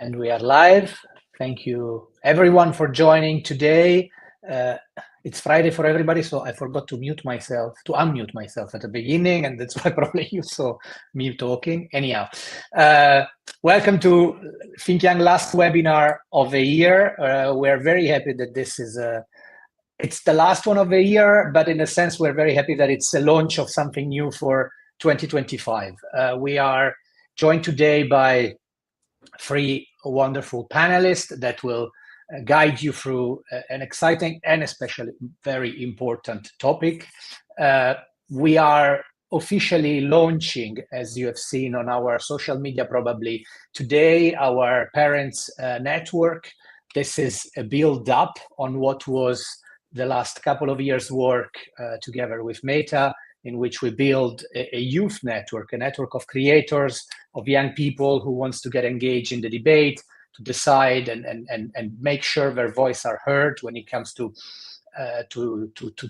And we are live. Thank you everyone for joining today. It's Friday for everybody, so I forgot to unmute myself at the beginning, and that's why probably you saw me talking. Anyhow, welcome to Think Young last webinar of the year. We're very happy that this is it's the last one of the year, but in a sense, we're very happy that it's a launch of something new for 2025. We are joined today by three wonderful panelists that will guide you through an exciting and especially very important topic. We are officially launching, as you have seen on our social media probably today, our parents network. This is a build up on what was the last couple of years' work together with Meta, in which we build a youth network, a network of creators, of young people who wants to get engaged in the debate, to decide and make sure their voice are heard when it comes to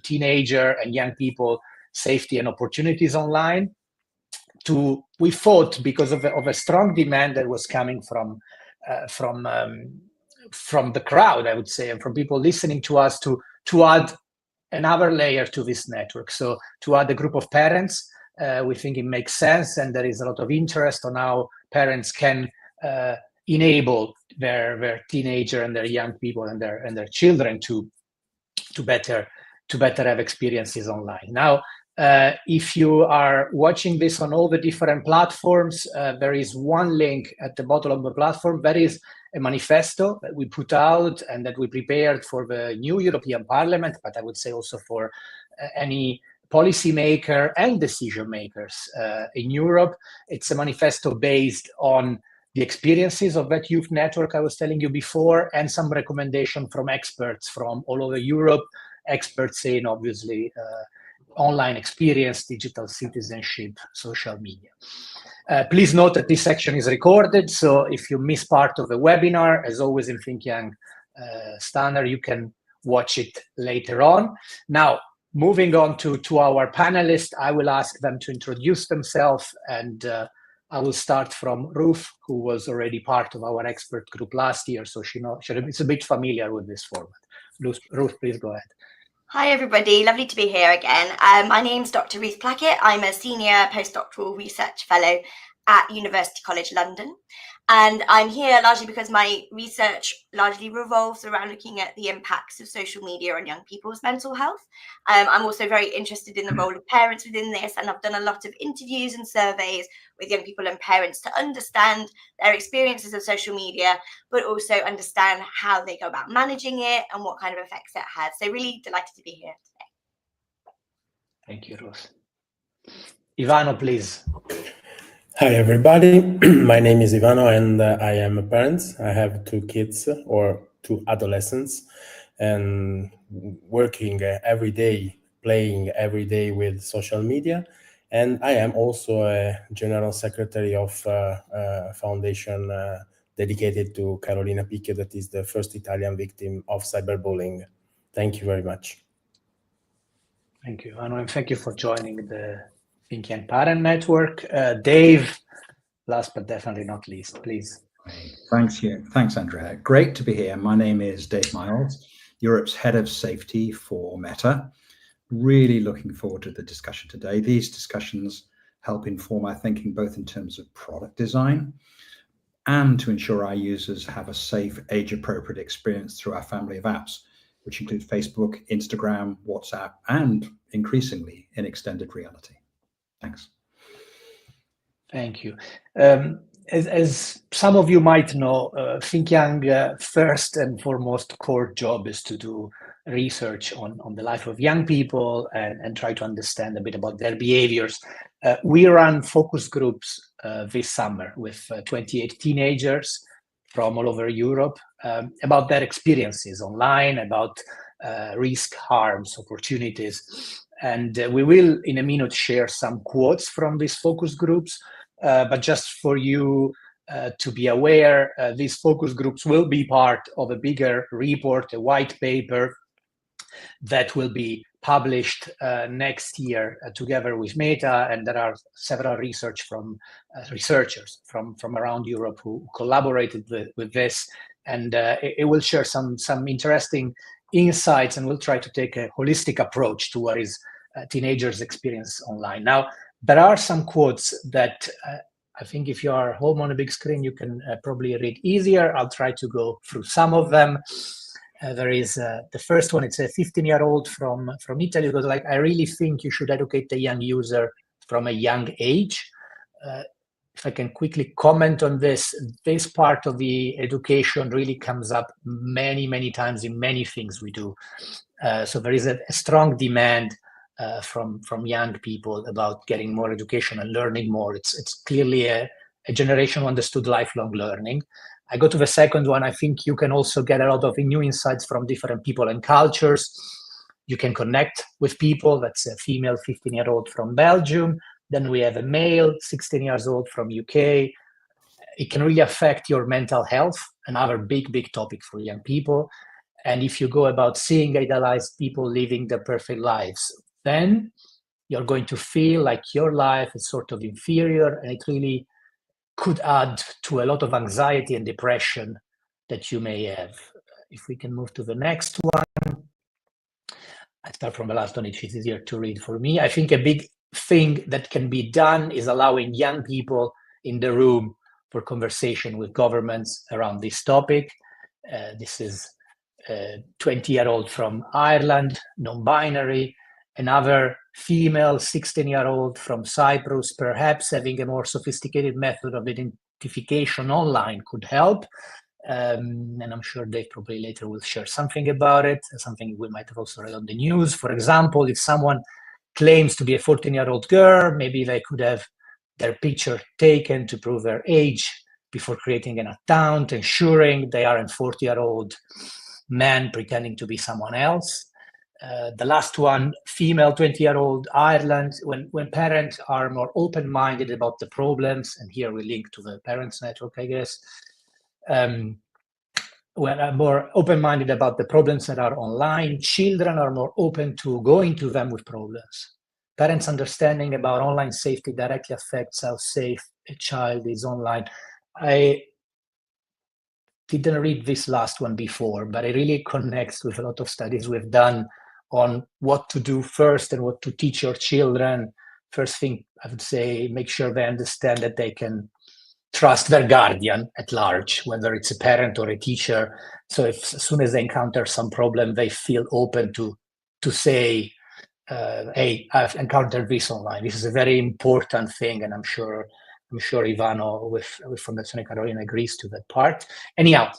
teenager and young people safety and opportunities online. We thought, because of a strong demand that was coming from the crowd, I would say, and from people listening to us, to add another layer to this network. So to add a group of parents, we think it makes sense, and there is a lot of interest on how parents can enable their teenager and their young people and their children to better have experiences online. Now, if you are watching this on all the different platforms, there is one link at the bottom of the platform. That is a manifesto that we put out and that we prepared for the new European Parliament, but I would say also for any policymaker and decision makers in Europe. It's a manifesto based on the experiences of that youth network I was telling you before, and some recommendation from experts from all over Europe, experts in obviously online experience, digital citizenship, social media. Please note that this section is recorded, so if you miss part of the webinar, as always in Think Young standard, you can watch it later on. Now, moving on to our panelists, I will ask them to introduce themselves, and I will start from Ruth, who was already part of our expert group last year, so she's a bit familiar with this format. Ruth, please go ahead. Hi everybody, lovely to be here again. My name's Dr. Ruth Plackett. I'm a senior postdoctoral research fellow at University College London, and I'm here largely because my research largely revolves around looking at the impacts of social media on young people's mental health. I'm also very interested in the role of parents within this, and I've done a lot of interviews and surveys with young people and parents to understand their experiences of social media, but also understand how they go about managing it and what kind of effects it has. So really delighted to be here today. Thank you, Ruth. Ivano, please. Hi, everybody. My name is Ivano, and I am a parent. I have two kids, or two adolescents, and working every day, playing every day with social media. And I am also a general secretary of a foundation dedicated to Carolina Picchio, that is the first Italian victim of cyberbullying. Thank you very much. Thank you, Ivano, and thank you for joining the Think Young Parent Network. Dave, last but definitely not least, please. Thanks, Andrea. Great to be here. My name is Dave Miles, Europe's head of safety for Meta. Really looking forward to the discussion today. These discussions help inform our thinking both in terms of product design and to ensure our users have a safe, age-appropriate experience through our family of apps, which include Facebook, Instagram, WhatsApp, and increasingly in extended reality. Thanks. Thank you. As some of you might know, Think Young first and foremost core job is to do research on the life of young people and try to understand a bit about their behaviors. We run focus groups this summer with 28 teenagers from all over Europe about their experiences online, about risk, harms, opportunities. And we will, in a minute, share some quotes from these focus groups. But just for you to be aware, these focus groups will be part of a bigger report, a white paper that will be published next year together with Meta, and there are several researchers from around Europe who collaborated with this, and it will share some interesting insights, and we'll try to take a holistic approach to what is teenagers' experience online. Now, there are some quotes that I think if you are home on a big screen, you can probably read easier. I'll try to go through some of them. There is the first one. It's a 15-year-old from Italy who goes like, "I really think you should educate the young user from a young age." If I can quickly comment on this part of the education really comes up many times in many things we do. So there is a strong demand from young people about getting more education and learning more. It's clearly a generation who understood lifelong learning. I go to the second one. I think you can also get a lot of new insights from different people and cultures. You can connect with people. That's a female 15-year-old from Belgium. Then we have a male 16 years old from UK. It can really affect your mental health, another big topic for young people. And if you go about seeing idealized people living their perfect lives, then you're going to feel like your life is sort of inferior, and it really could add to a lot of anxiety and depression that you may have. If we can move to the next one. I start from the last one, which is easier to read for me. I think a big thing that can be done is allowing young people in the room for conversation with governments around this topic. This is a 20-year-old from Ireland, non-binary, another female 16-year-old from Cyprus. Perhaps having a more sophisticated method of identification online could help. And I'm sure Dave probably later will share something about it, something we might have also read on the news. For example, if someone claims to be a 14-year-old girl, maybe they could have their picture taken to prove their age before creating an account, ensuring they aren't a 40-year-old man pretending to be someone else. The last one, female 20-year-old Ireland, when parents are more open-minded about the problems, and here we link to the Parents Network, I guess, when are more open-minded about the problems that are online, children are more open to going to them with problems. Parents' understanding about online safety directly affects how safe a child is online. I didn't read this last one before, but it really connects with a lot of studies we've done on what to do first and what to teach your children. First thing, I would say, make sure they understand that they can trust their guardian at large, whether it's a parent or a teacher. So if as soon as they encounter some problem, they feel open to say, hey, I've encountered this online. This is a very important thing, and I'm sure Ivano with Fondazione Carolina agrees to that part. Anyhow,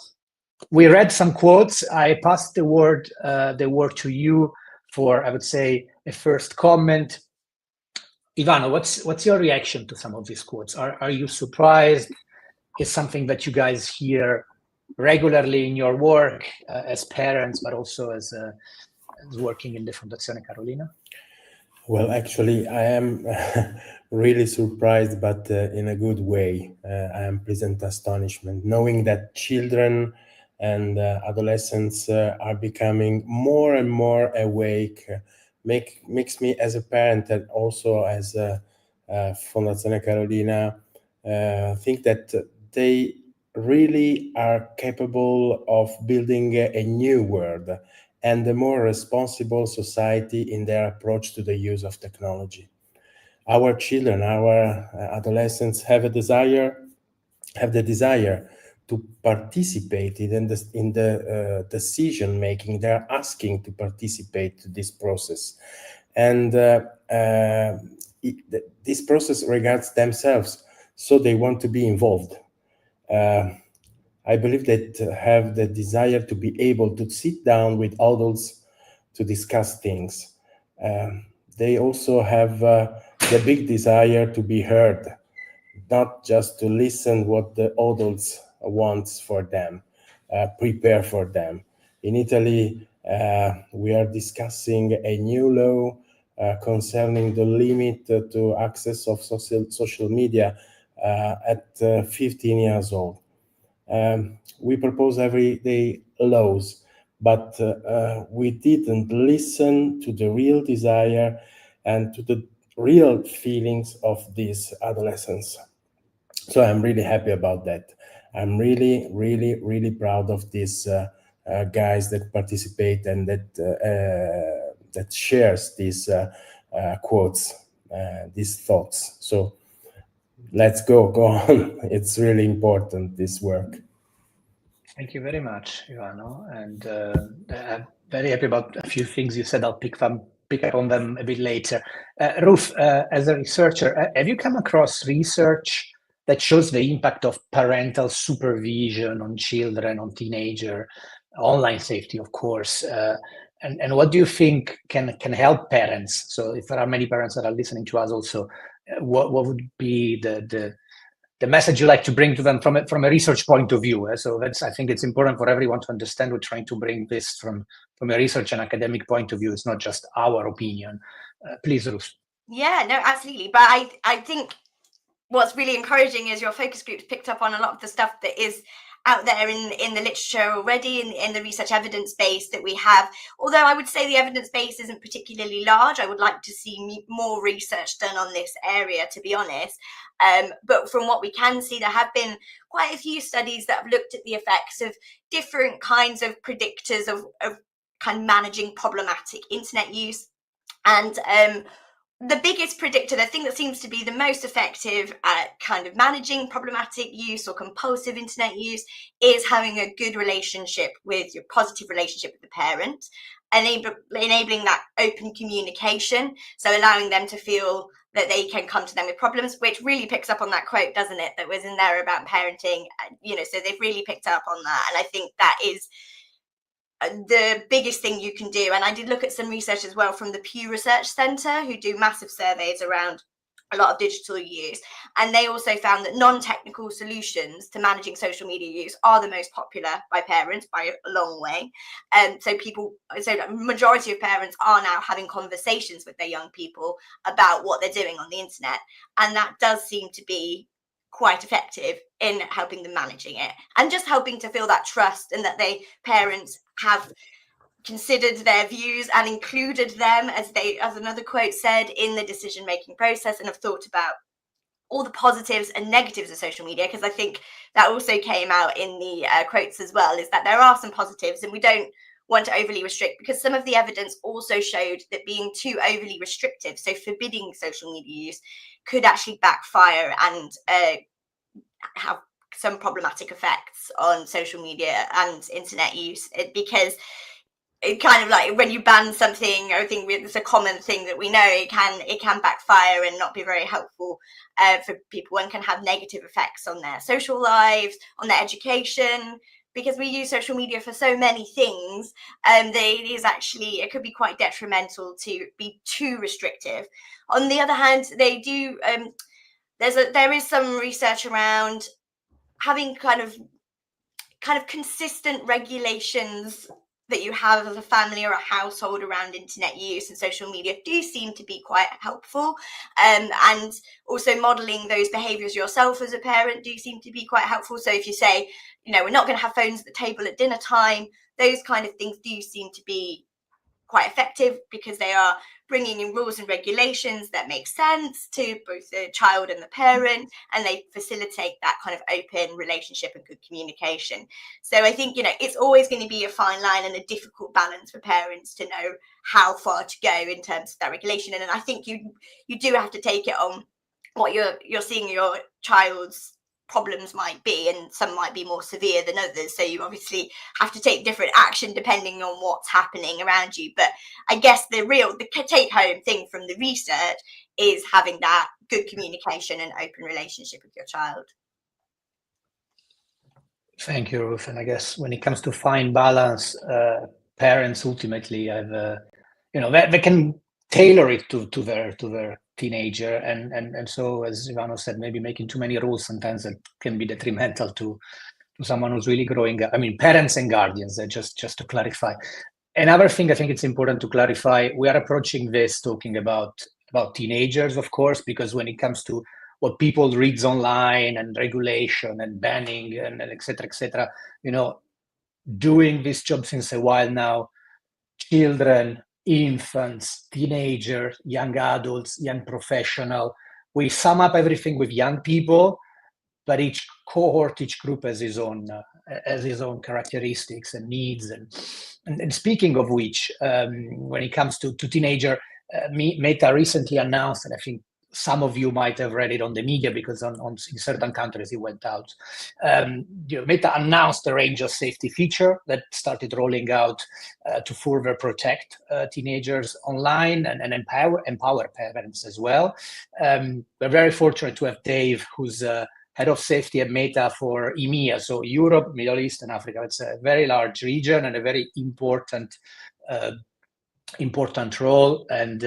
we read some quotes. I passed the word to you for, I would say, a first comment. Ivano, what's your reaction to some of these quotes? Are you surprised? Is something that you guys hear regularly in your work as parents, but also as working in the Fondazione Carolina? Well, actually, I am really surprised, but in a good way. I am pleasant astonishment, knowing that children and adolescents are becoming more and more awake. Makes me, as a parent and also as a Fondazione Carolina, think that they really are capable of building a new world and a more responsible society in their approach to the use of technology. Our children, our adolescents have the desire to participate in the decision making. They're asking to participate in this process, and this process regards themselves, so they want to be involved. I believe that have the desire to be able to sit down with adults to discuss things. They also have the big desire to be heard, not just to listen what the adults wants for them, prepare for them. In Italy, we are discussing a new law concerning the limit to access of social media at 15 years old. We propose everyday laws, but we didn't listen to the real desire and to the real feelings of these adolescents. So I'm really happy about that. I'm really, really, really proud of these guys that participate and that shares these quotes, these thoughts. So let's go on. It's really important, this work. Thank you very much, Ivano. And I'm very happy about a few things you said. I'll pick up on them a bit later. Ruth, as a researcher, have you come across research that shows the impact of parental supervision on children, on teenager, online safety, of course? And what do you think can help parents? So if there are many parents that are listening to us also, what would be the message you like to bring to them from a research point of view? So I think it's important for everyone to understand we're trying to bring this from a research and academic point of view. It's not just our opinion. Please, Ruth. Yeah, no, absolutely. But I think what's really encouraging is your focus groups picked up on a lot of the stuff that is out there in the literature already, in the research evidence base that we have. Although I would say the evidence base isn't particularly large, I would like to see more research done on this area, to be honest. But from what we can see, there have been quite a few studies that have looked at the effects of different kinds of predictors of kind of managing problematic internet use. And the biggest predictor, the thing that seems to be the most effective at kind of managing problematic use or compulsive internet use, is having a good relationship with your positive relationship with the parent, enabling that open communication. So allowing them to feel that they can come to them with problems, which really picks up on that quote, doesn't it, that was in there about parenting, so they've really picked up on that. And I think that is the biggest thing you can do. And I did look at some research as well from the Pew Research Centre, who do massive surveys around a lot of digital use, and they also found that non-technical solutions to managing social media use are the most popular by parents by a long way. So the majority of parents are now having conversations with their young people about what they're doing on the internet, and that does seem to be quite effective in helping them managing it, and just helping to feel that trust, and that parents have considered their views and included them, as another quote said, in the decision-making process, and have thought about all the positives and negatives of social media. Because I think that also came out in the quotes as well, is that there are some positives, and we don't want to overly restrict, because some of the evidence also showed that being too overly restrictive, so forbidding social media use, could actually backfire and have some problematic effects on social media and internet use, because it kind of like when you ban something, I think it's a common thing that we know, it can backfire and not be very helpful for people, and can have negative effects on their social lives, on their education, because we use social media for so many things. It could be quite detrimental to be too restrictive. On the other hand, they do there is some research around having kind of consistent regulations that you have as a family or a household around internet use and social media do seem to be quite helpful, and also modeling those behaviors yourself as a parent do seem to be quite helpful. So if you say, we're not going to have phones at the table at dinner time, those kind of things do seem to be quite effective, because they are bringing in rules and regulations that make sense to both the child and the parent, and they facilitate that kind of open relationship and good communication. So I think, it's always going to be a fine line and a difficult balance for parents to know how far to go in terms of that regulation. And I think you do have to take it on what you're seeing your child's problems might be, and some might be more severe than others, so you obviously have to take different action depending on what's happening around you. But I guess the take home thing from the research is having that good communication and open relationship with your child. Thank you, Ruth. And I guess when it comes to fine balance, parents ultimately have they can tailor it to their teenager, and so, as Ivano said, maybe making too many rules sometimes that can be detrimental to someone who's really growing up. I mean, parents and guardians, just to clarify. Another thing I think it's important to clarify, we are approaching this talking about teenagers, of course, because when it comes to what people reads online and regulation and banning and et cetera, doing this job since a while now. Children, infants, teenagers, young adults, young professional. We sum up everything with young people, but each cohort, each group has its own characteristics and needs. And speaking of which, when it comes to teenager, Meta recently announced, and I think some of you might have read it on the media because in certain countries it went out. Meta announced a range of safety features that started rolling out to further protect teenagers online and empower parents as well. We're very fortunate to have Dave, who's head of safety at Meta for EMEA, so Europe, Middle East, and Africa. It's a very large region and a very important role. And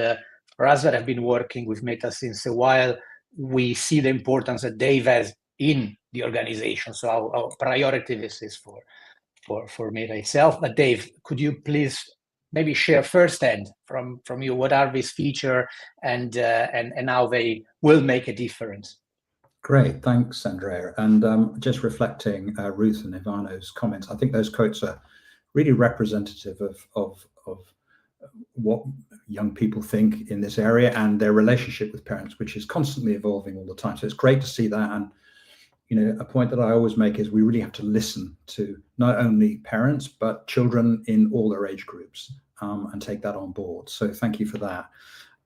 for us that have been working with Meta since a while, we see the importance that Dave has in the organization. So our priority this is for Meta itself. But Dave, could you please maybe share firsthand from you what are these features and how they will make a difference? Great, thanks, Andrea. And just reflecting Ruth and Ivano's comments, I think those quotes are really representative of what young people think in this area and their relationship with parents, which is constantly evolving all the time. So it's great to see that. And a point that I always make is we really have to listen to not only parents but children in all their age groups and take that on board. So thank you for that.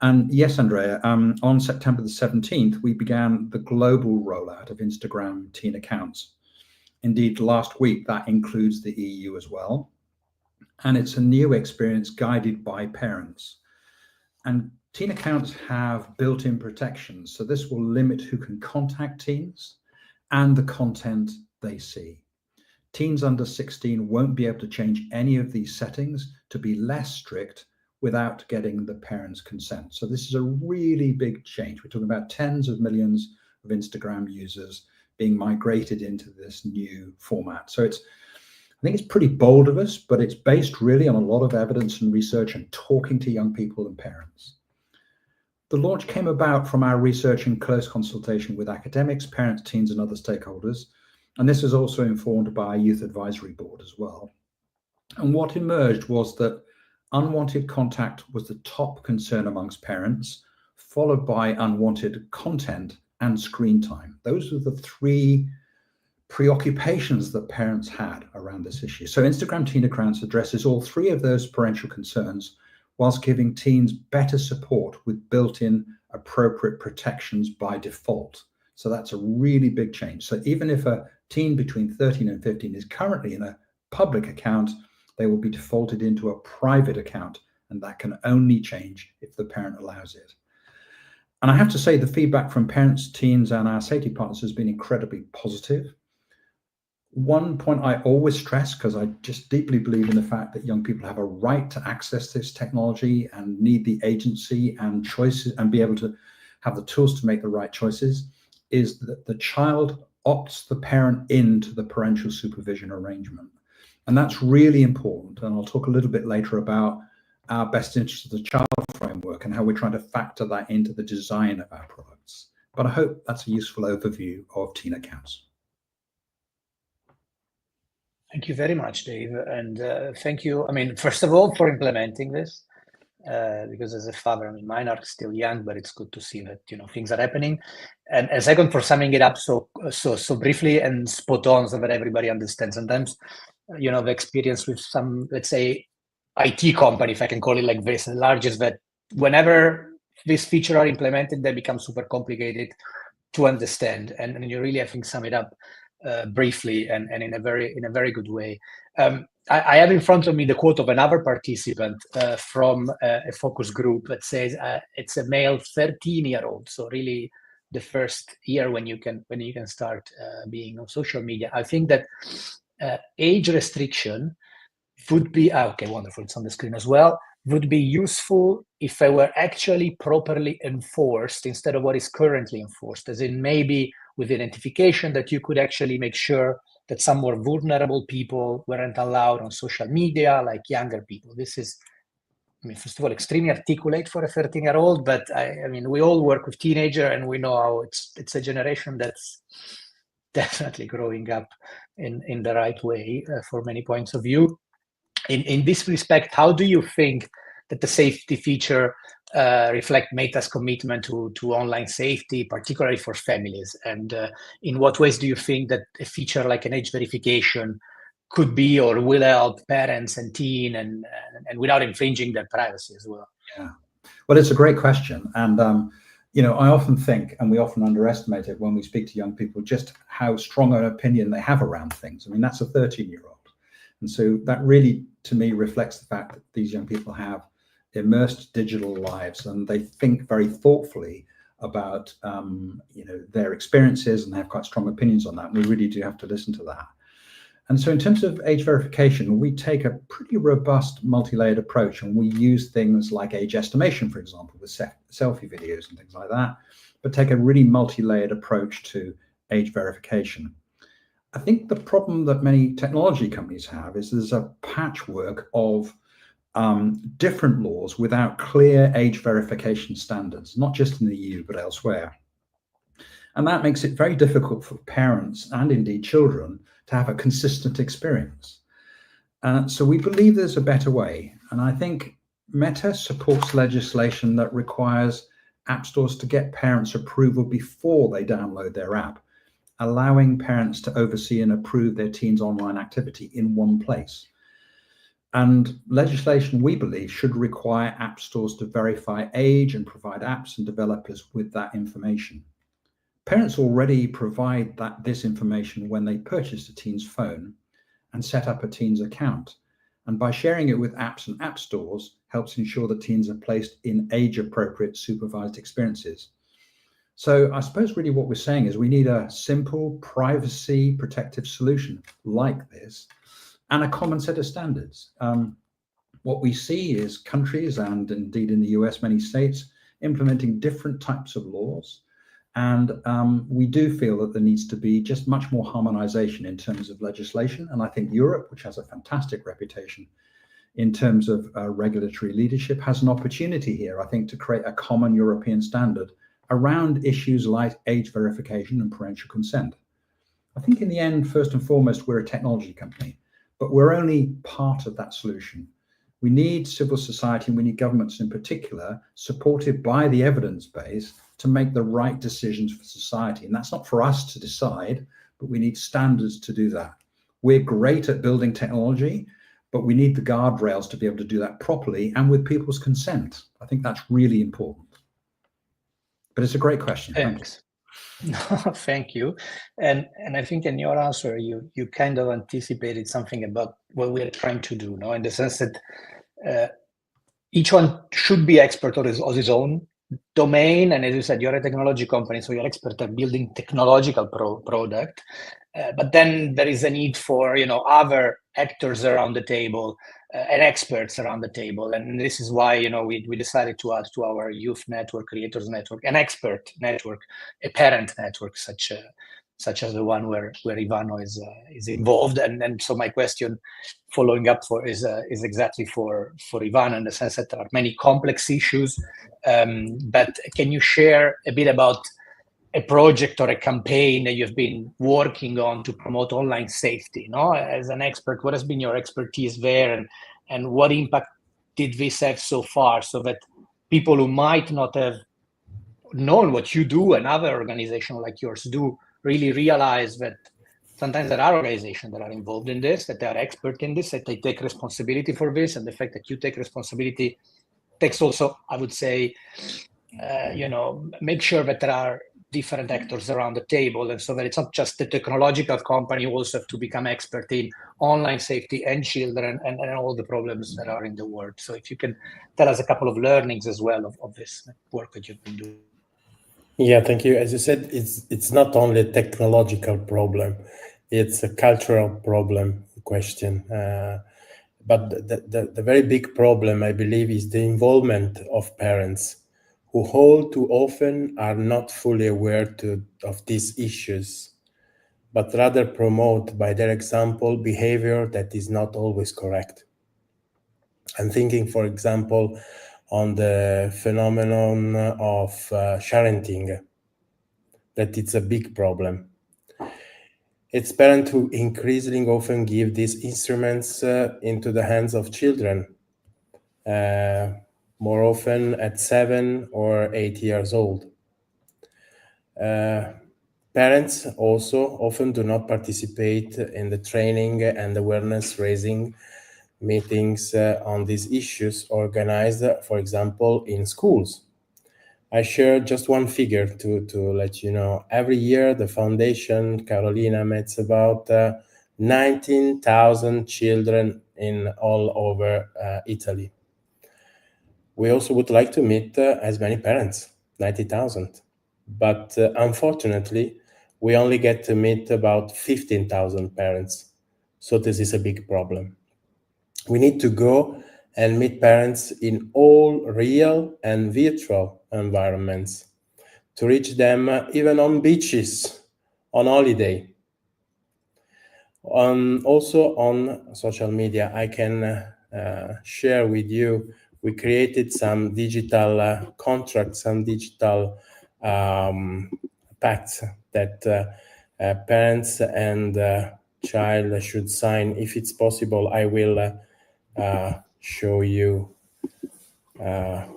And yes, Andrea, on September the 17th, we began the global rollout of Instagram teen accounts. Indeed, last week, that includes the EU as well. And it's a new experience guided by parents. And teen accounts have built-in protections. So this will limit who can contact teens and the content they see. Teens under 16 won't be able to change any of these settings to be less strict without getting the parents' consent. So this is a really big change. We're talking about tens of millions of Instagram users being migrated into this new format. So I think it's pretty bold of us, but it's based really on a lot of evidence and research and talking to young people and parents. The launch came about from our research in close consultation with academics, parents, teens, and other stakeholders. And this was also informed by our youth advisory board as well. And what emerged was that unwanted contact was the top concern amongst parents, followed by unwanted content and screen time. Those were the three preoccupations that parents had around this issue. So Instagram Teen Accounts addresses all three of those parental concerns whilst giving teens better support with built-in appropriate protections by default. So that's a really big change. So even if a teen between 13 and 15 is currently in a public account, they will be defaulted into a private account, and that can only change if the parent allows it. And I have to say the feedback from parents, teens, and our safety partners has been incredibly positive. One point I always stress, because I just deeply believe in the fact that young people have a right to access this technology and need the agency and choices and be able to have the tools to make the right choices, is that the child opts the parent into the parental supervision arrangement. And that's really important. And I'll talk a little bit later about our best interest of the child framework and how we're trying to factor that into the design of our products. But I hope that's a useful overview of teen accounts. Thank you very much, Dave. And thank you, first of all, for implementing this. Because as a father, mine are still young, but it's good to see that things are happening. And second, for summing it up so briefly and spot on, so that everybody understands. Sometimes, the experience with some, let's say, IT company, if I can call it like this, the largest, that whenever these features are implemented, they become super complicated to understand. And you really, I think, sum it up briefly and in a very good way. I have in front of me the quote of another participant from a focus group that says it's a male 13-year-old, so really the first year when you can start being on social media. I think that age restriction would be okay. Wonderful, it's on the screen as well. Would be useful if they were actually properly enforced instead of what is currently enforced, as in maybe with identification that you could actually make sure that some more vulnerable people weren't allowed on social media, like younger people. This is, first of all, extremely articulate for a 13-year-old, but we all work with teenagers and we know how it's a generation that's definitely growing up in the right way for many points of view. In this respect, how do you think that the safety feature reflect Meta's commitment to online safety, particularly for families? And in what ways do you think that a feature like an age verification could be or will help parents and teen and without infringing their privacy as well? Yeah, well, it's a great question. And, I often think, and we often underestimate it when we speak to young people, just how strong an opinion they have around things. I mean, that's a 13-year-old. And so that really, to me, reflects the fact that these young people have immersed digital lives and they think very thoughtfully about, their experiences, and they have quite strong opinions on that. And we really do have to listen to that. And so in terms of age verification, we take a pretty robust multi-layered approach, and we use things like age estimation, for example, with selfie videos and things like that, but take a really multi-layered approach to age verification. I think the problem that many technology companies have is there's a patchwork of different laws without clear age verification standards, not just in the EU, but elsewhere. And that makes it very difficult for parents and indeed children to have a consistent experience. So we believe there's a better way. And I think Meta supports legislation that requires app stores to get parents' approval before they download their app, allowing parents to oversee and approve their teens' online activity in one place. And legislation, we believe, should require app stores to verify age and provide apps and developers with that information. Parents already provide this information when they purchase a teen's phone and set up a teen's account. And by sharing it with apps and app stores helps ensure that teens are placed in age-appropriate supervised experiences. So I suppose really what we're saying is we need a simple, privacy protective solution like this and a common set of standards. What we see is countries, and indeed in the US, many states, implementing different types of laws. And we do feel that there needs to be just much more harmonization in terms of legislation. And I think Europe, which has a fantastic reputation in terms of regulatory leadership, has an opportunity here, I think, to create a common European standard around issues like age verification and parental consent. I think in the end, first and foremost, we're a technology company, but we're only part of that solution. We need civil society, and we need governments in particular, supported by the evidence base, to make the right decisions for society. And that's not for us to decide, but we need standards to do that. We're great at building technology, but we need the guardrails to be able to do that properly and with people's consent. I think that's really important. But it's a great question. Thanks. No, thank you. And I think in your answer, you kind of anticipated something about what we're trying to do, in the sense that each one should be expert on his own domain. And as you said, you're a technology company, so you're expert at building technological product. But then there is a need for other actors around the table and experts around the table. And this is why we decided to add to our youth network, creators network, an expert network, a parent network, such as the one where Ivano is involved. And so my question, following up is exactly for Ivano, in the sense that there are many complex issues. But can you share a bit about a project or a campaign that you've been working on to promote online safety? As an expert, what has been your expertise there, and what impact did this have so far, so that people who might not have known what you do and other organizations like yours do really realize that sometimes there are organizations that are involved in this, that they are expert in this, that they take responsibility for this, and the fact that you take responsibility takes also, I would say, make sure that there are different actors around the table, and so that it's not just the technological company who also have to become expert in online safety and children and all the problems that are in the world. So if you can tell us a couple of learnings as well of this work that you've been doing. Yeah, thank you. As you said, it's not only a technological problem, it's a cultural problem question. But the very big problem, I believe, is the involvement of parents, who all too often are not fully aware of these issues, but rather promote by their example behavior that is not always correct. I'm thinking, for example, on the phenomenon of sharenting, that it's a big problem. It's parents who increasingly often give these instruments into the hands of children, more often at 7 or 8 years old. Parents also often do not participate in the training and awareness raising meetings on these issues organized, for example, in schools. I share just one figure to let you know. Every year, the foundation, Carolina, meets about 19,000 children in all over Italy. We also would like to meet as many parents, 90,000. But unfortunately, we only get to meet about 15,000 parents. So this is a big problem. We need to go and meet parents in all real and virtual environments to reach them even on beaches, on holiday. Also on social media, I can share with you, we created some digital contracts, some digital pacts that parents and child should sign. If it's possible, I will show you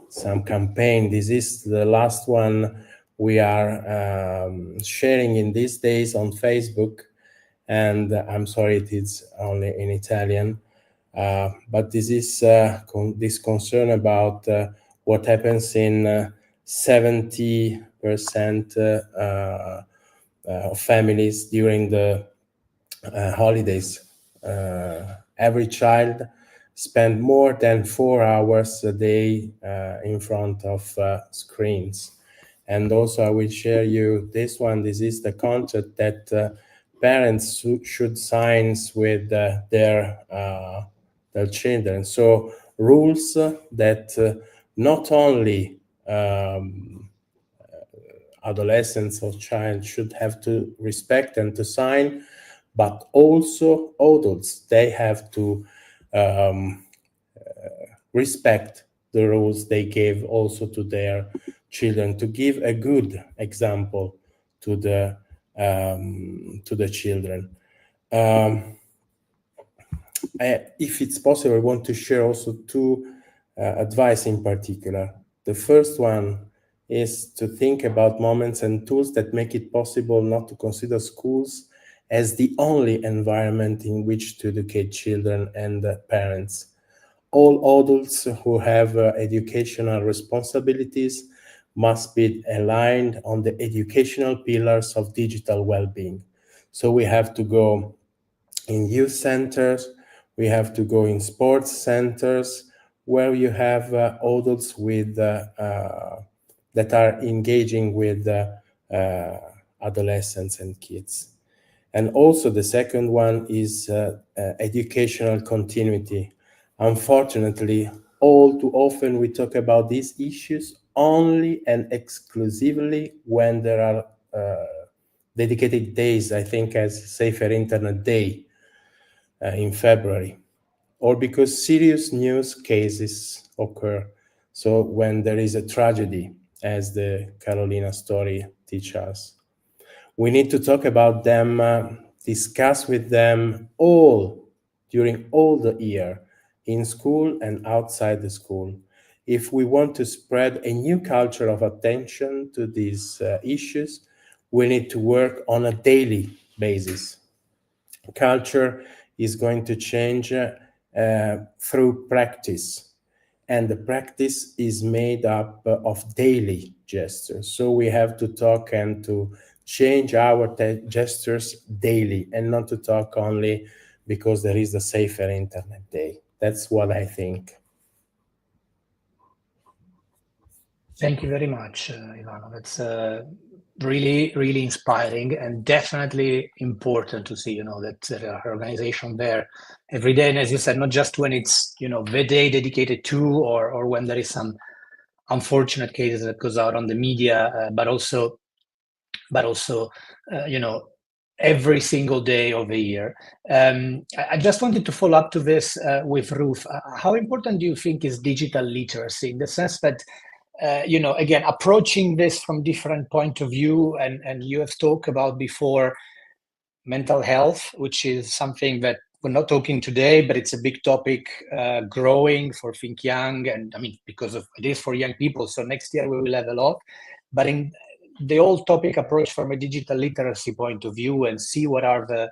some campaign. This is the last one we are sharing in these days on Facebook, and I'm sorry it is only in Italian, but this is this concern about what happens in 70% of families during the holidays. Every child spend more than 4 hours a day in front of screens. And also I will share you this one. This is the contract that parents should sign with their children. So rules that not only adolescents or child should have to respect and to sign, but also adults, they have to respect the rules they gave also to their children, to give a good example to the children. If it's possible, I want to share also two advice in particular. The first one is to think about moments and tools that make it possible not to consider schools as the only environment in which to educate children and parents. All adults who have educational responsibilities must be aligned on the educational pillars of digital well-being. So we have to go in youth centers, we have to go in sports centers, where you have adults with that are engaging with adolescents and kids. And also the second one is educational continuity. Unfortunately, all too often we talk about these issues only and exclusively when there are dedicated days, I think as Safer Internet Day in February, or because serious news cases occur. So when there is a tragedy, as the Carolina story teaches us, we need to talk about them, discuss with them during all the year, in school and outside the school. If we want to spread a new culture of attention to these issues, we need to work on a daily basis. Culture is going to change through practice, and the practice is made up of daily gestures. So we have to talk and to change our gestures daily, and not to talk only because there is the Safer Internet Day. That's what I think. Thank you very much, Ivano. That's really, really inspiring, and definitely important to see, that there are organizations there every day. And as you said, not just when it's, the day dedicated to, or when there is some unfortunate cases that goes out on the media, but also, every single day of the year. I just wanted to follow up to this with Ruth. How important do you think is digital literacy, in the sense that, again, approaching this from different point of view, and you have talked about before, mental health, which is something that we're not talking today, but it's a big topic growing for Think Young, and I mean, because of it is for young people. So next year we will have a lot, but in the whole topic approach from a digital literacy point of view, and see what are the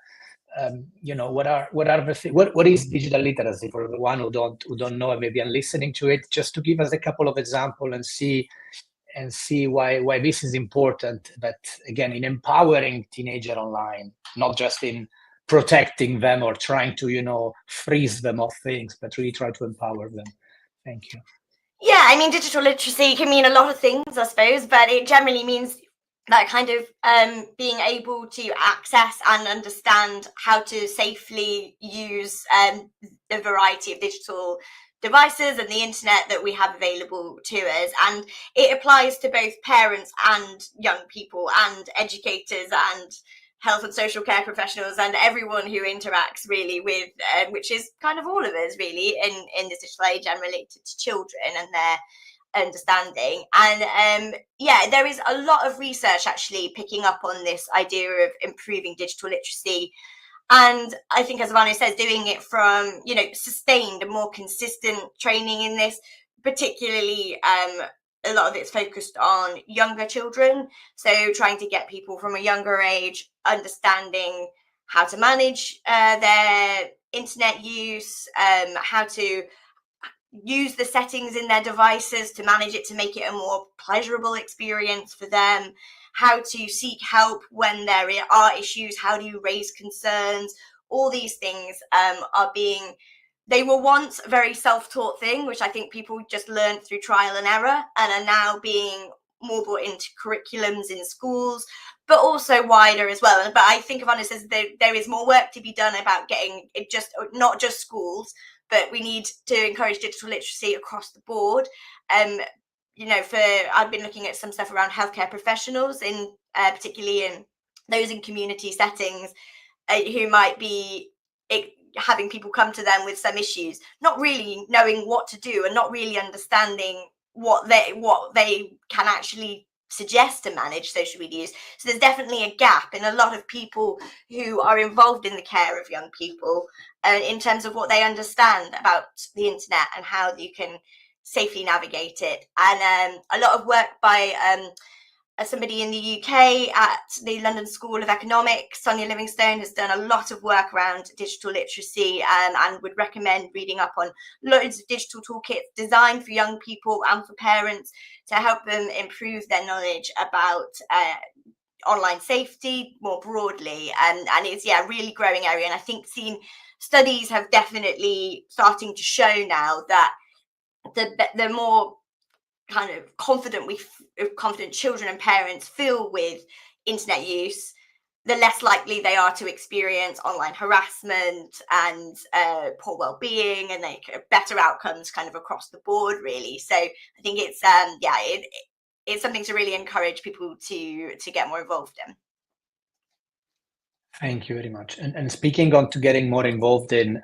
what is digital literacy for the one who don't know, and maybe I'm listening to it, just to give us a couple of examples and see why this is important. But again, in empowering teenager online, not just in protecting them or trying to freeze them off things, but really try to empower them. Thank you. Yeah, I mean, digital literacy can mean a lot of things, I suppose, but it generally means that kind of being able to access and understand how to safely use the variety of digital devices and the internet that we have available to us. And it applies to both parents and young people and educators and health and social care professionals and everyone who interacts really with, which is kind of all of us really in this digital age, and related to children and their understanding. And yeah, there is a lot of research actually picking up on this idea of improving digital literacy. And I think, as Ivano says, doing it from, sustained and more consistent training in this, particularly a lot of it's focused on younger children. So trying to get people from a younger age understanding how to manage their internet use, how to use the settings in their devices to manage it, to make it a more pleasurable experience for them, how to seek help when there are issues, how do you raise concerns. All these things they were once a very self-taught thing, which I think people just learned through trial and error, and are now being more brought into curriculums in schools, but also wider as well. But I think Ivano says there is more work to be done about getting it not just schools, but we need to encourage digital literacy across the board. I've been looking at some stuff around healthcare professionals, particularly in those in community settings, who might be having people come to them with some issues, not really knowing what to do and not really understanding what they can actually suggest to manage social media use. So there's definitely a gap in a lot of people who are involved in the care of young people in terms of what they understand about the internet and how you can safely navigate it. And a lot of work by somebody in the UK at the London School of Economics, Sonia Livingstone, has done a lot of work around digital literacy, and would recommend reading up on loads of digital toolkits designed for young people and for parents to help them improve their knowledge about online safety more broadly. And it's a really growing area. And I think studies have definitely starting to show now that the more kind of confident children and parents feel with internet use, the less likely they are to experience online harassment and poor well-being, and better outcomes kind of across the board really. So I think it's it's something to really encourage people to get more involved in. Thank you very much. And speaking on to getting more involved in,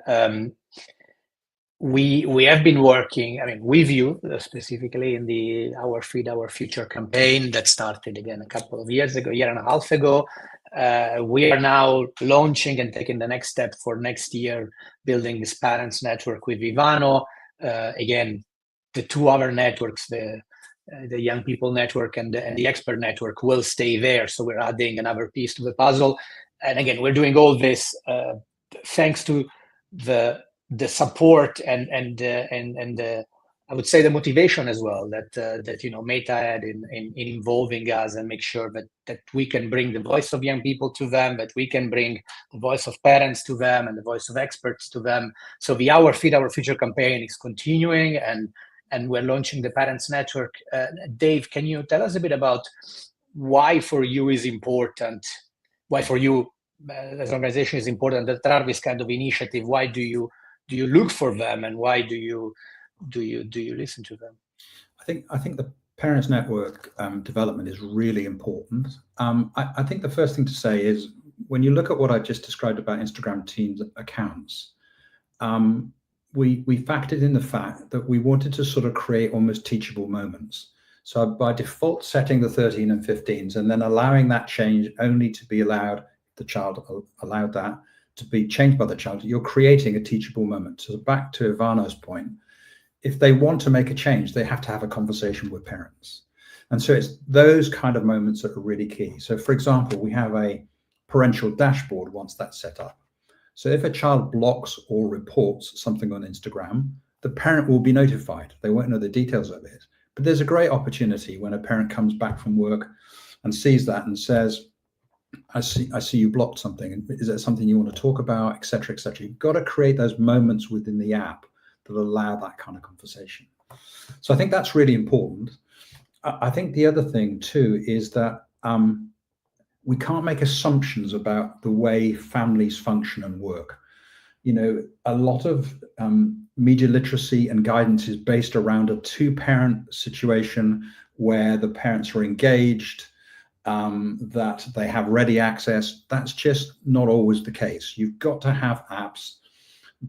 we have been working, with you specifically in our Feed Our Future campaign that started again a couple of years ago, year and a half ago. We are now launching and taking the next step for next year, building this parents network with Ivano. Again, the two other networks, the young people network and the expert network, will stay there. So we're adding another piece to the puzzle. And again, we're doing all this thanks to the support and I would say the motivation as well that Meta had in involving us and make sure that we can bring the voice of young people to them, that we can bring the voice of parents to them and the voice of experts to them. So the Feed Our Future campaign is continuing, and we're launching the Parents Network. Dave, can you tell us a bit about why for you as an organization is important that there are this kind of initiative? Why do you look for them, and why do you listen to them? I think the Parents Network development is really important. I think the first thing to say is, when you look at what I just described about Instagram Teens accounts, we factored in the fact that we wanted to sort of create almost teachable moments. So by default setting the 13 and 15s and then allowing that change only to be allowed the child, allowed that to be changed by the child, you're creating a teachable moment. So back to Ivano's point, if they want to make a change, they have to have a conversation with parents. And so it's those kind of moments that are really key. So for example, we have a parental dashboard once that's set up. So if a child blocks or reports something on Instagram, the parent will be notified. They won't know the details of it. But there's a great opportunity when a parent comes back from work and sees that and says, I see you blocked something. Is that something you want to talk about, et cetera, et cetera. You've got to create those moments within the app that allow that kind of conversation. So I think that's really important. I think the other thing too is that we can't make assumptions about the way families function and work. You know, a lot of media literacy and guidance is based around a two-parent situation where the parents are engaged, that they have ready access. That's just not always the case. You've got to have apps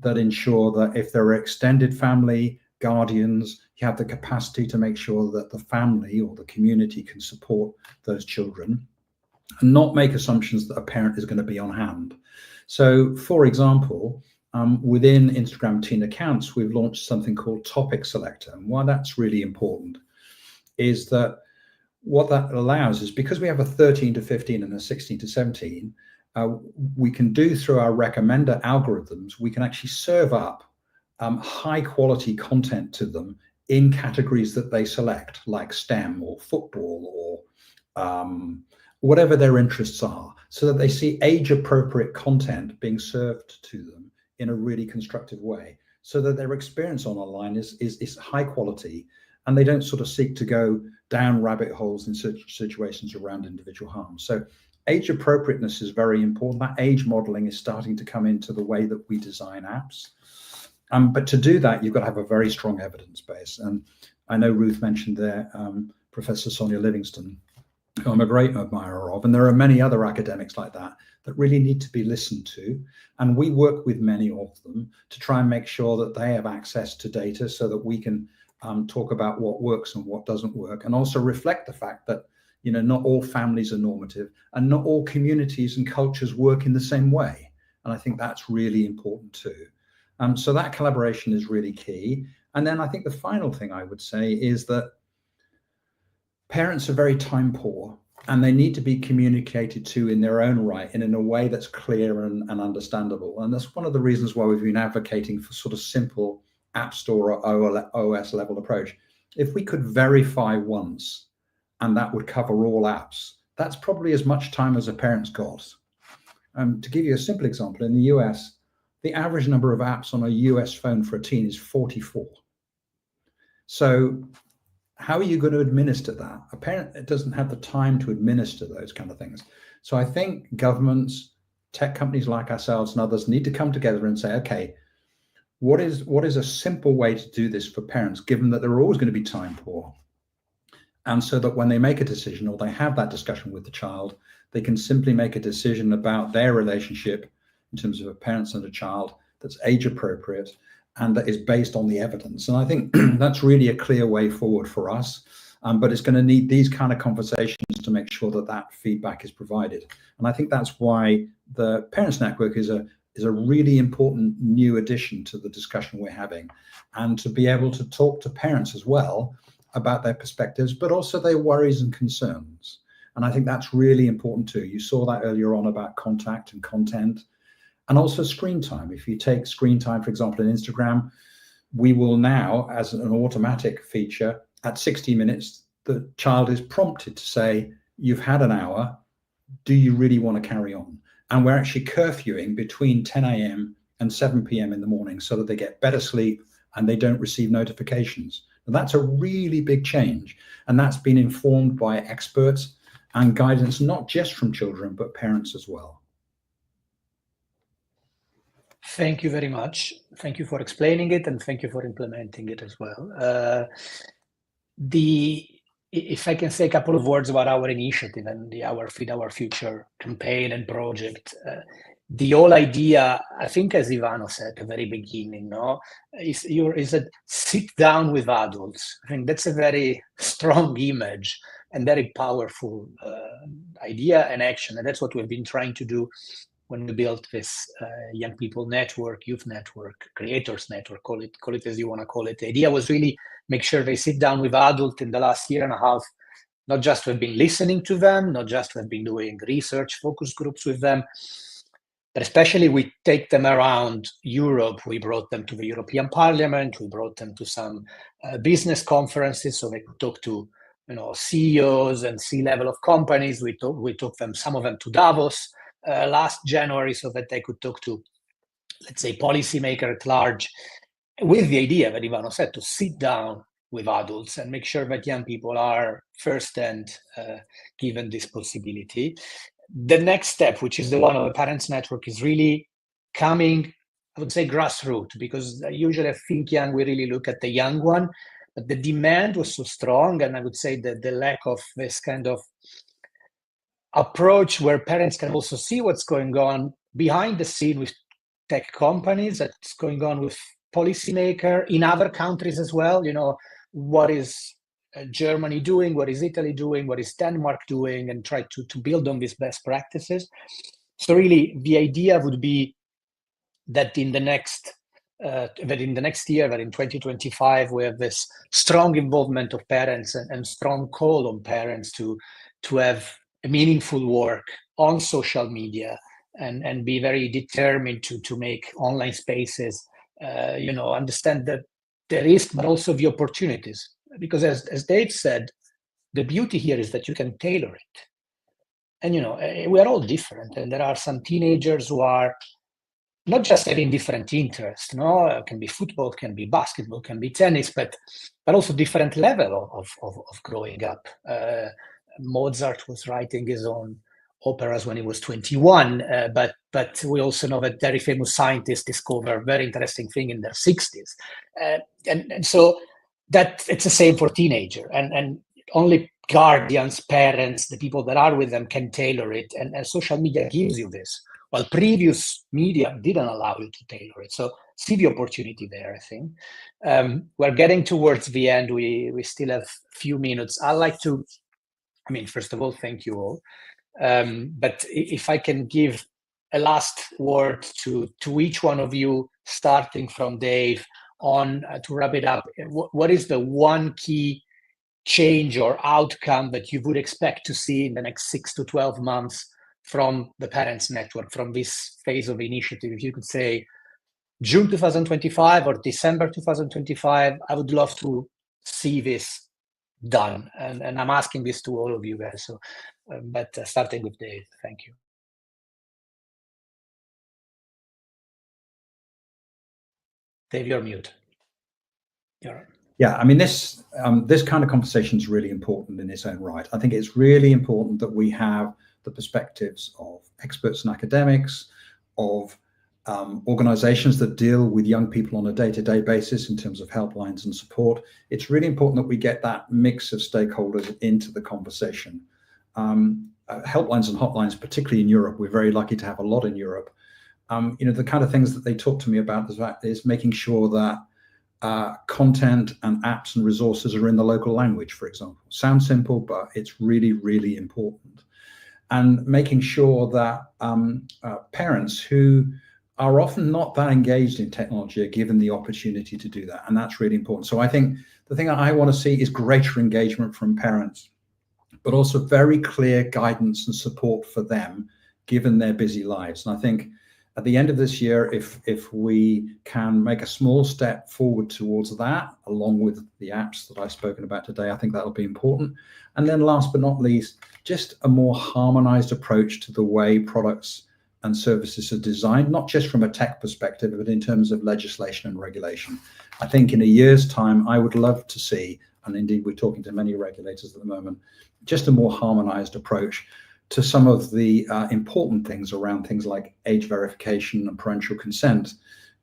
that ensure that if there are extended family, guardians, you have the capacity to make sure that the family or the community can support those children and not make assumptions that a parent is going to be on hand. So, for example, within Instagram Teen Accounts, we've launched something called Topic Selector. And why that's really important is that what that allows is, because we have a 13 to 15 and a 16 to 17, we can do through our recommender algorithms, we can actually serve up high quality content to them in categories that they select, like STEM or football or whatever their interests are, so that they see age appropriate content being served to them in a really constructive way, so that their experience on online is high quality, and they don't sort of seek to go down rabbit holes in such situations around individual harm. So age appropriateness is very important. That age modeling is starting to come into the way that we design apps. But to do that, you've got to have a very strong evidence base. And I know Ruth mentioned there, Professor Sonia Livingston, who I'm a great admirer of, and there are many other academics like that really need to be listened to. And we work with many of them to try and make sure that they have access to data so that we can talk about what works and what doesn't work, and also reflect the fact that, you know, not all families are normative and not all communities and cultures work in the same way. And I think that's really important too. So that collaboration is really key. And then I think the final thing I would say is that parents are very time poor, and they need to be communicated to in their own right and in a way that's clear and understandable. And that's one of the reasons why we've been advocating for sort of simple App Store or OS level approach. If we could verify once, and that would cover all apps, that's probably as much time as a parent's got. To give you a simple example, in the US, the average number of apps on a US phone for a teen is 44. So how are you going to administer that? A parent doesn't have the time to administer those kind of things. So I think governments, tech companies like ourselves and others need to come together and say, okay, what is a simple way to do this for parents, given that they're always going to be time poor? And so that when they make a decision or they have that discussion with the child, they can simply make a decision about their relationship in terms of a parent and a child that's age appropriate and that is based on the evidence. And I think that's really a clear way forward for us. But it's going to need these kind of conversations to make sure that that feedback is provided. And I think that's why the Parents Network is a really important new addition to the discussion we're having, and to be able to talk to parents as well about their perspectives, but also their worries and concerns. And I think that's really important too. You saw that earlier on about contact and content, and also screen time. If you take screen time, for example, in Instagram, we will now, as an automatic feature, at 60 minutes, the child is prompted to say, you've had an hour, do you really want to carry on? And we're actually curfewing between 10 a.m. and 7 p.m. in the morning so that they get better sleep and they don't receive notifications. And that's a really big change. And that's been informed by experts and guidance, not just from children, but parents as well. Thank you very much. Thank you for explaining it, and thank you for implementing it as well. If I can say a couple of words about our initiative and our Feed Our Future campaign and project, the whole idea, I think, as Ivano said at the very beginning, is a sit down with adults. I think that's a very strong image, and very powerful idea and action. And that's what we've been trying to do when we built this young people network, youth network, creators network, call it as you want to call it. The idea was really make sure they sit down with adults in the last year and a half, not just to have been listening to them, not just to have been doing research focus groups with them, but especially we take them around Europe. We brought them to the European Parliament. We brought them to some business conferences so they could talk to CEOs and C-level of companies. We took them, some of them, to Davos last January so that they could talk to, let's say, policymakers at large, with the idea that Ivano said, to sit down with adults and make sure that young people are firsthand given this possibility. The next step, which is the one of the Parents Network, is really coming, I would say, grassroots, because usually at Think Young, we really look at the young one, but the demand was so strong, and I would say that the lack of this kind of approach where parents can also see what's going on behind the scene with tech companies, that's going on with policymakers in other countries as well. What is Germany doing, what is Italy doing, what is Denmark doing, and try to build on these best practices. So really the idea would be that in the next year, that in 2025, we have this strong involvement of parents and strong call on parents to have a meaningful work on social media and be very determined to make online spaces, understand the risk, but also the opportunities. Because as Dave said, the beauty here is that you can tailor it. And, we are all different. And there are some teenagers who are not just having different interests, it can be football, can be basketball, can be tennis, but also different level of growing up. Mozart was writing his own operas when he was 21, but we also know that very famous scientists discover very interesting thing in their 60s. And so that it's the same for teenager, and only guardians, parents, the people that are with them can tailor it, and social media gives you this, while previous media didn't allow you to tailor it. So see the opportunity there, I think. We're getting towards the end. We still have a few minutes. I'd like to, first of all, thank you all. But if I can give a last word to each one of you, starting from Dave on, to wrap it up, what is the one key change or outcome that you would expect to see in the next 6 to 12 months from the Parents Network, from this phase of initiative? If you could say June 2025 or December 2025, I would love to see this done. And I'm asking this to all of you guys. So, but starting with Dave, thank you. Dave, you're mute. Yeah, this kind of conversation is really important in its own right. I think it's really important that we have the perspectives of experts and academics, of organizations that deal with young people on a day-to-day basis in terms of helplines and support. It's really important that we get that mix of stakeholders into the conversation. Helplines and hotlines, particularly in Europe, we're very lucky to have a lot in Europe. The kind of things that they talk to me about is making sure that content and apps and resources are in the local language, for example. Sounds simple, but it's really, really important. And making sure that parents who are often not that engaged in technology are given the opportunity to do that. And that's really important. So I think the thing I want to see is greater engagement from parents, but also very clear guidance and support for them, given their busy lives. And I think at the end of this year, if we can make a small step forward towards that, along with the apps that I've spoken about today, I think that'll be important. And then last but not least, just a more harmonized approach to the way products and services are designed, not just from a tech perspective, but in terms of legislation and regulation. I think in a year's time, I would love to see, and indeed we're talking to many regulators at the moment, just a more harmonized approach to some of the important things around things like age verification and parental consent,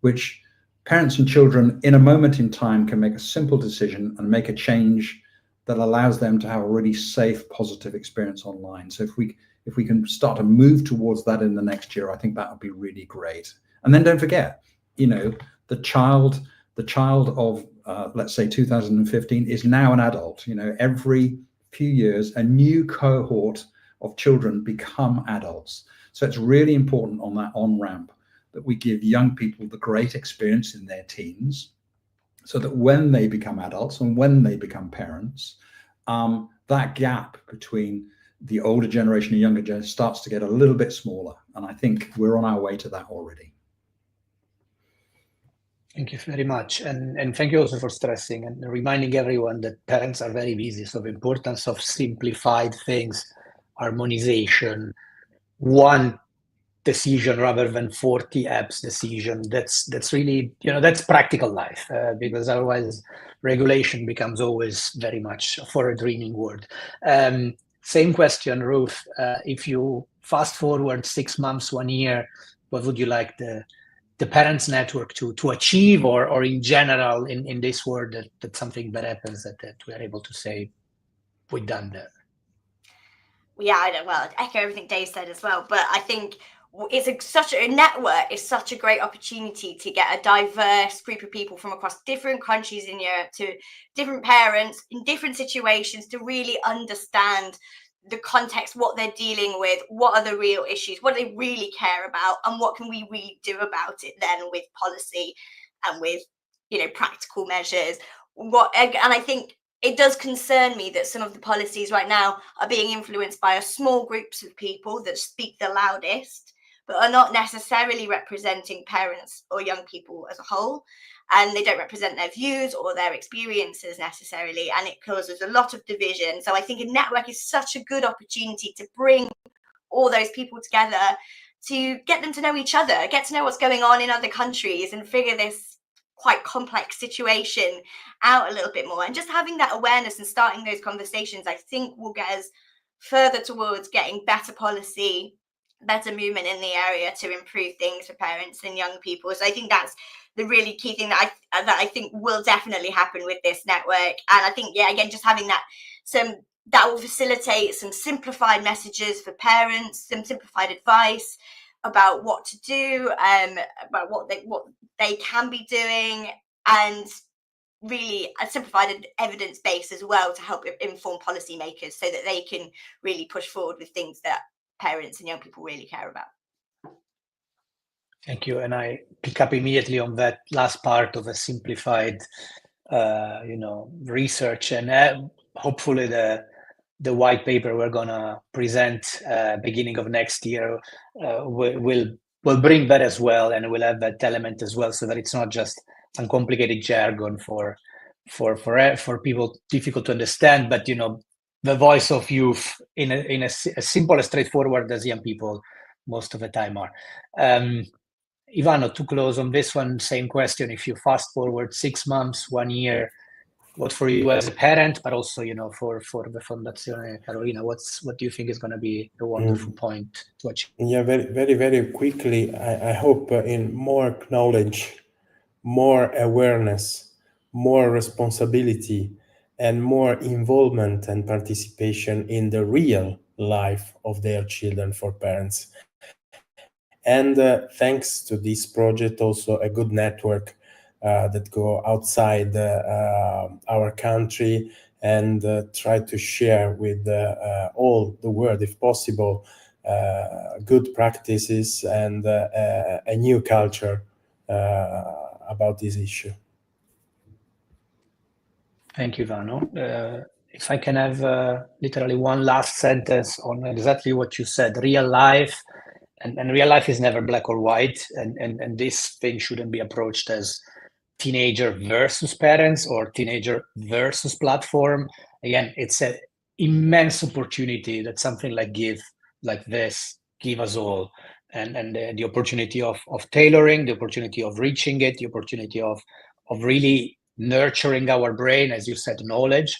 which parents and children in a moment in time can make a simple decision and make a change that allows them to have a really safe, positive experience online. So if we can start to move towards that in the next year, I think that would be really great. And then don't forget, the child of let's say 2015 is now an adult. Every few years, a new cohort of children become adults. So it's really important on that on-ramp that we give young people the great experience in their teens, so that when they become adults and when they become parents, that gap between the older generation and younger generation starts to get a little bit smaller. And I think we're on our way to that already. Thank you very much. And thank you also for stressing and reminding everyone that parents are very busy. So the importance of simplified things, harmonization, one decision rather than 40 apps decision. That's really, that's practical life, because otherwise regulation becomes always very much for a dreaming world. Same question, Ruth. If you fast forward 6 months, 1 year, what would you like the parents network to achieve, or in general in this world that something bad happens that we are able to say we've done that? Yeah, I know. Well, I'd echo everything Dave said as well, but I think such a network is such a great opportunity to get a diverse group of people from across different countries in Europe, to different parents in different situations, to really understand the context, what they're dealing with, what are the real issues, what do they really care about, and what can we really do about it then with policy and with practical measures. And I think it does concern me that some of the policies right now are being influenced by a small groups of people that speak the loudest, but are not necessarily representing parents or young people as a whole. And they don't represent their views or their experiences necessarily. And it causes a lot of division. So I think a network is such a good opportunity to bring all those people together, to get them to know each other, get to know what's going on in other countries, and figure this quite complex situation out a little bit more. And just having that awareness and starting those conversations, I think, will get us further towards getting better policy, better movement in the area to improve things for parents and young people. So I think that's the really key thing that I think will definitely happen with this network. And I think, again, just having that will facilitate some simplified messages for parents, some simplified advice about what to do, about what they can be doing, and really a simplified evidence base as well to help inform policymakers so that they can really push forward with things that parents and young people really care about. Thank you. And I pick up immediately on that last part of a simplified, research, and hopefully the white paper we're gonna present beginning of next year will bring that as well, and we'll have that element as well, so that it's not just some complicated jargon for people difficult to understand, but the voice of youth in a simple, straightforward as young people most of the time are. Ivano, to close on this one, same question. If you fast forward 6 months, 1 year, what for you as a parent, but also for the Fondazione Carolina, what do you think is going to be the wonderful point to achieve? Yeah, very, very, very quickly. I hope in more knowledge, more awareness, more responsibility, and more involvement and participation in the real life of their children for parents. And thanks to this project, also a good network that go outside our country and try to share with all the world, if possible, good practices and a new culture about this issue. Thank you, Ivano. If I can have literally one last sentence on exactly what you said, real life. And real life is never black or white, and this thing shouldn't be approached as teenager versus parents or teenager versus platform. Again, it's an immense opportunity that something like this give us all, and the opportunity of tailoring, the opportunity of reaching it, the opportunity of really nurturing our brain, as you said, knowledge.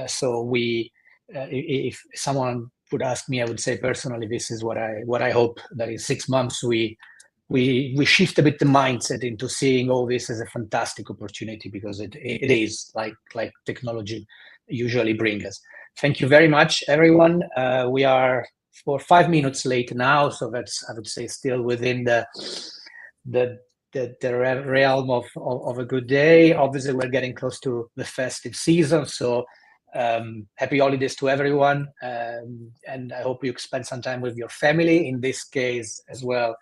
So we, if someone would ask me, I would say personally, this is what I hope, that in 6 months we shift a bit the mindset into seeing all this as a fantastic opportunity, because it is like technology usually brings us. Thank you very much, everyone. We are for 5 minutes late now, so that's, I would say, still within the realm of a good day. Obviously, we're getting close to the festive season, so Happy holidays to everyone, and I hope you spend some time with your family. In this case, as well,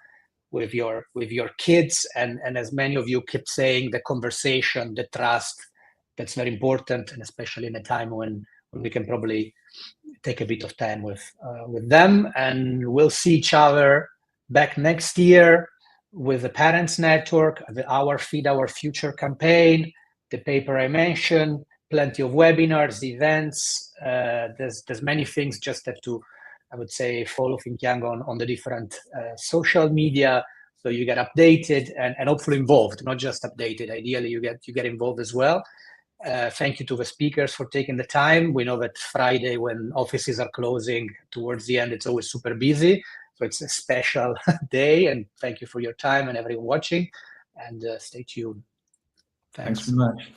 with your kids, and as many of you keep saying, the conversation, the trust, that's very important, and especially in a time when we can probably take a bit of time with them. And we'll see each other back next year with the Parents Network, the Our Feed Our Future campaign, the paper I mentioned, plenty of webinars, events. There's many things. Just have to, I would say, follow Think Young on the different social media, so you get updated and hopefully involved, not just updated. Ideally, you get involved as well. Thank you to the speakers for taking the time. We know that Friday, when offices are closing towards the end, it's always super busy. So it's a special day, and thank you for your time and everyone watching, and stay tuned. Thanks very much.